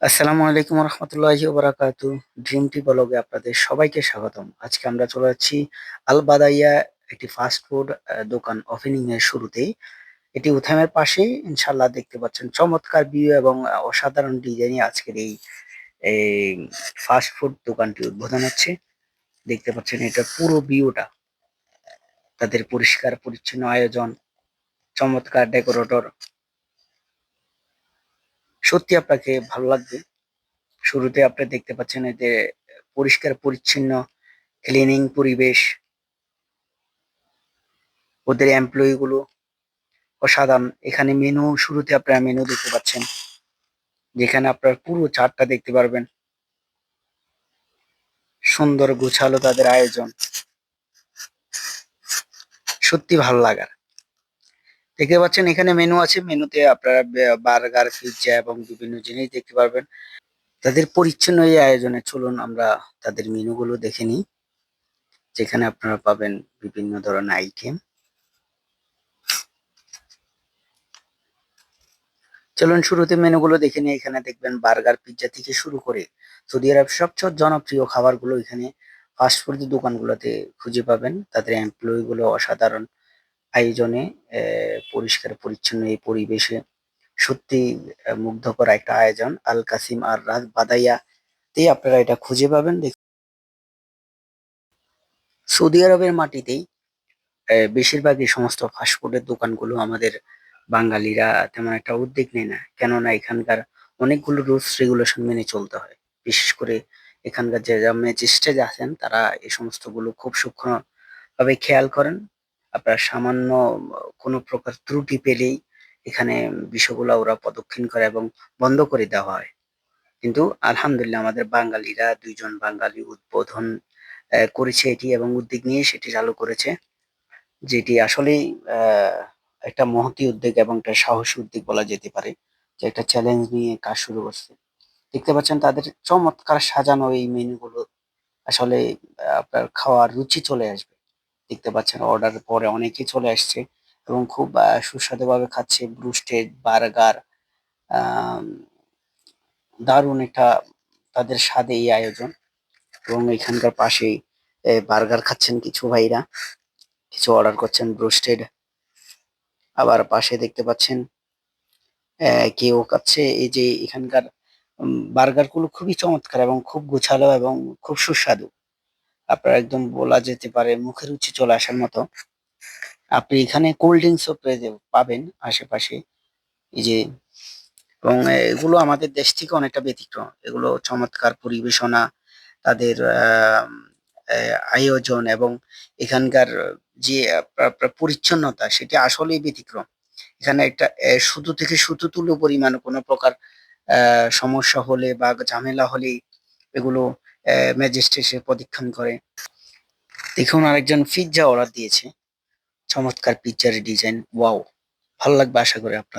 আসসালামু আলাইকুম রহমতুল্লাহি ওবারাকাতু। ড্রিম টি ব্লগে আপনাদের সবাইকে স্বাগতম। আজকে আমরা চলে যাচ্ছি আল বাদাইয়া, একটি ফাস্ট ফুড দোকান ওপেনিং এর শুরুতেই। এটি উথামের পাশেই, ইনশাল্লাহ দেখতে পাচ্ছেন চমৎকার ভিউ এবং অসাধারণ ডিজাইনে আজকের এই এই ফাস্ট ফুড দোকানটি উদ্বোধন হচ্ছে। দেখতে পাচ্ছেন এটা পুরো ভিউটা, তাদের পরিষ্কার পরিচ্ছন্ন আয়োজন, চমৎকার ডেকোরেটর, সত্যি আপনাকে ভালো লাগবে। শুরুতে আপনি দেখতে পাচ্ছেন এতে পরিষ্কার পরিচ্ছন্ন ক্লিনিং পরিবেশ, ওদের এমপ্লয়ি গুলো অসাধারণ। এখানে মেনু, শুরুতে আপনারা মেনু দেখতে পাচ্ছেন, যেখানে আপনার পুরো চার্টটা দেখতে পারবেন। সুন্দর গোছালো তাদের আয়োজন, সত্যি ভালো লাগার। দেখতে পাচ্ছেন এখানে মেনু আছে, মেনুতে আপনারা বার্গার, পিৎজা এবং বিভিন্ন জিনিস দেখতে পারবেন। তাদের পরিচ্ছন্ন এই আয়োজনে চলুন আমরা তাদের মেনুগুলো দেখে নিই, যেখানে আপনারা পাবেন বিভিন্ন ধরনের আইটেম। চলুন শুরুতে মেনুগুলো দেখে নিই। এখানে দেখবেন বার্গার, পিৎজা থেকে শুরু করে সৌদি আরব সবচেয়ে জনপ্রিয় খাবারগুলো এখানে ফাস্টফুড দোকানগুলোতে খুঁজে পাবেন। তাদের এমপ্লয়ি গুলো অসাধারণ আয়োজনে, পরিষ্কার পরিচ্ছন্ন এই পরিবেশে, সত্যি মুগ্ধকর একটা আয়োজন। আল কাসিম আর রাজ বাদাইয়াতেই আপনারা এটা খুঁজে পাবেন। সৌদি আরবের মাটিতেই বেশিরভাগ এই সমস্ত ফাস্টফুডের দোকানগুলো আমাদের বাঙালিরা তেমন একটা উদ্যোগ নেয় না, কেননা এখানকার অনেকগুলো রুলস রেগুলেশন মেনে চলতে হয়। বিশেষ করে এখানকার যে ম্যাজিস্ট্রেট আছেন, তারা এই সমস্ত গুলো খুব সূক্ষ্ম ভাবে খেয়াল করেন। আপনার সামান্য কোনো প্রকার ত্রুটি পেলেই এখানে বিষয়গুলো ওরা পদক্ষেপ করে এবং বন্ধ করে দেওয়া হয়। কিন্তু আলহামদুলিল্লাহ আমাদের বাঙালিরা, দুইজন বাঙালি উদ্বোধন করেছে এটি এবং উদ্যোগ নিয়ে সেটি চালু করেছে, যেটি আসলেই একটা মহতী উদ্যোগ এবং একটা সাহসী উদ্যোগ বলা যেতে পারে, যে একটা চ্যালেঞ্জ নিয়ে কাজ শুরু করছে। দেখতে পাচ্ছেন তাদের চমৎকার সাজানো এই মেনুগুলো, আসলে আপনার খাওয়ার রুচি চলে আসবে। দেখতে পাচ্ছেন অর্ডার পরে অনেকেই চলে আসছে এবং খুব সুস্বাদুভাবে খাচ্ছে। ব্রুস্টেড, বার্গার, আম দারুণ একটা তাদের স্বাদে এই আয়োজন। এবং এখানকার পাশেই বার্গার খাচ্ছেন কিছু ভাইরা, কিছু অর্ডার করছেন ব্রোস্টেড। আবার পাশে দেখতে পাচ্ছেন কেউ খাচ্ছে। এই যে এখানকার বার্গার গুলো খুবই চমৎকার এবং খুব গোছালো এবং খুব সুস্বাদু। আপনার একদম বলা যেতে পারে মুখে রুচি চলে আসার মতো। আপনি এখানে কোল্ড ড্রিঙ্কসও পাবেন আশেপাশে। এই যে, এবং এগুলো আমাদের দেশ থেকে অনেকটা ব্যতিক্রম। এগুলো চমৎকার পরিবেশনা, তাদের আয়োজন এবং এখানকার যে আপনার পরিচ্ছন্নতা, সেটি আসলেই ব্যতিক্রম। এখানে একটা সুতো থেকে সুতো তুলো পরিমাণ কোনো প্রকার সমস্যা হলে বা ঝামেলা হলেই এগুলো ম্যাজিস্ট্রেট এসে পরীক্ষণ করে। দেখুন আরেকজন পিৎজা অর্ডার দিয়েছে, চমৎকার পিৎজার ডিজাইন, ওয়াও! ভালো লাগবে আশা করি আপনার।